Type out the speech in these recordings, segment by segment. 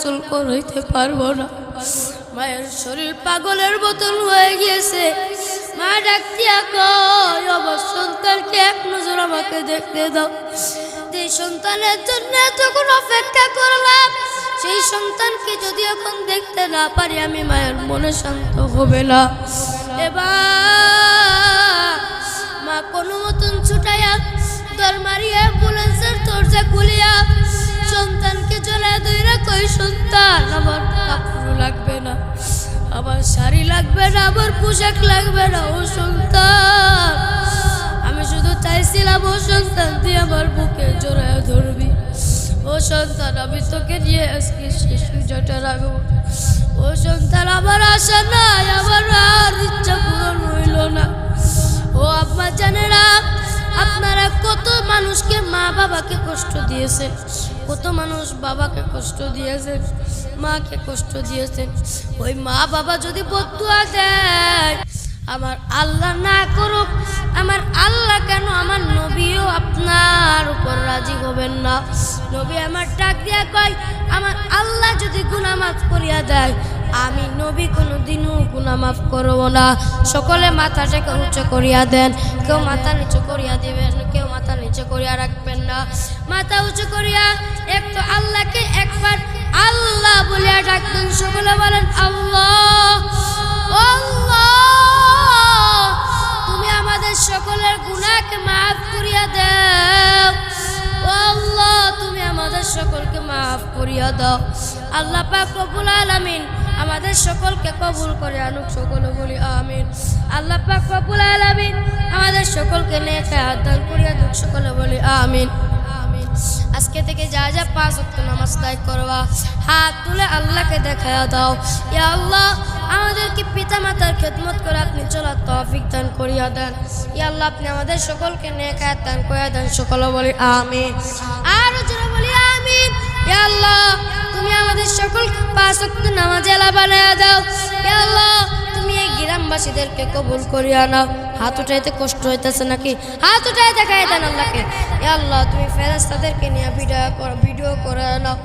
গোসল করাইতে পারবো না। মায়ের শরীর পাগলের মতন হয়ে গিয়েছে। মা ডাক দিয়া কয়, আমার সন্তানকে এক নজর আমাকে দেখতে দাও। যে সন্তানের জন্য তখন অপেক্ষা করলাম, সেই সন্তানকে যদি এখন দেখতে না পারি আমি মায়ের মনে শান্ত হবে না। এবার মা কোনো মতন ছুটাইয়া দর মারিয়া অ্যাম্বুলেন্সের দরজা খুলিয়া সন্তানকে জড়া ধইরা কই, সন্তান আমার কাপড় লাগবে না, আমার শাড়ি লাগবে না, আমার পোশাক লাগবে না। ও সন্তান, আমি শুধু চাইছিলাম ও সন্তান তুই আমার বুকে জড়ায় ধরবি। ও সন্তান, আমি তোকে নিয়ে আজকে শেষ পূজাটা রাখবো। ও সন্তান, আমার আশা নাই, আমার আর ইচ্ছা পূরণ হইল না। ও আব্বা জানেরা, আপনারা কত মানুষকে মা বাবাকে কষ্ট দিয়েছেন, কত মানুষ বাবাকে কষ্ট দিয়েছেন, মাকে কষ্ট দিয়েছেন। ওই মা বাবা যদি বদদুয়া দেয়, আমার আল্লাহ না করুক, আমার আল্লাহ কেন, আমার নবীও আপনার উপর রাজি হবেন না। নবী আমার ডাক দিয়া কয়, আমার আল্লাহ যদি গুনাহ মাফ করিয়া দেয়, আমি নবী কোনোদিনও গুনাহ মাফ করব না। সকলে মাথাটাকে উঁচু করিয়া দেন। কেউ মাথা নিচু করিয়া দিবেন, কেউ মাথা নিচু করিয়া রাখবেন না। মাথা উঁচু করিয়া একটু আল্লাহকে একবার আল্লাহ বলিয়া ডাকবেন। সকলে বলেন, আল্লাহ, আল্লাহ, তুমি আমাদের সকলের গুনাহকে মাফ করিয়া দাও। আল্লাহ, তুমি আমাদের সকলকে মাফ করিয়া দাও। আল্লাহ পাক রব্বুল আলামিন আমাদের সকলকে কবুল করে আনুক। সকলে বলি আমিন। আল্লাহ পাক রব্বুল আলামিন আমাদের সকলকে নেক হায়াত দান করিয়া দুক। সকলে বলি আমিন। আজকে থেকে যা যা 5 ওয়াক্ত নামাজ আদায় করবা, হাত তুলে আল্লাহকে দেখায়া দাও। ইয়া আল্লাহ, আমাদেরকে পিতা মাতার খেদমত করে আপনি চলার তৌফিক দান করিয়া দেন। ইয়া আল্লাহ, আপনি আমাদের সকলকে নেক হায়াত দান করিয়া দেন। সকলে বলি আমিন। আর জোরে বলি আমিন। ইয়া আল্লাহ, তুমি আমাদের সকলকে 5 ওয়াক্ত নামাজেলা বানায়া দাও। ইয়া আল্লাহ, তুমি এই গ্রামবাসীদেরকে কবুল করিয়া নাও। হাত উঠাইতে কষ্ট হইতেছে নাকি? হাত উঠাই দেখাই দেন আল্লাহকে। ইয়া আল্লাহ, তুমি ফেরেশতাদেরকে নিয়ে ভিডিও করে নাও।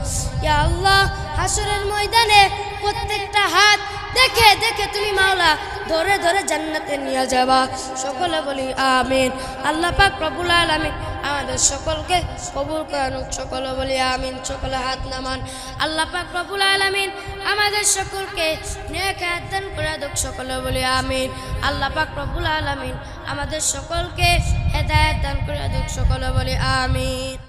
ইয়া আল্লাহ, হাসরের ময়দানে প্রত্যেকটা হাত দেখে দেখে তুমি মাওলা ধরে ধরে জান্নাতে নিয়ে যাবা। সকলে বলি আমিন। আল্লাহ পাক রব্বুল আলামিন আমাদের সকলকে কবুল করুন। সকলে বলি আমিন। সকলে হাত নামান। আল্লাহ পাক রব্বুল আলামিন আমাদের সকলকে নেক হায়াত দান করে দাও। সকলে বলি আমিন। আল্লাহ পাক রব্বুল আলামিন আমাদের সকলকে হেদায়েত দান করে দাও। সকলে বলি আমিন।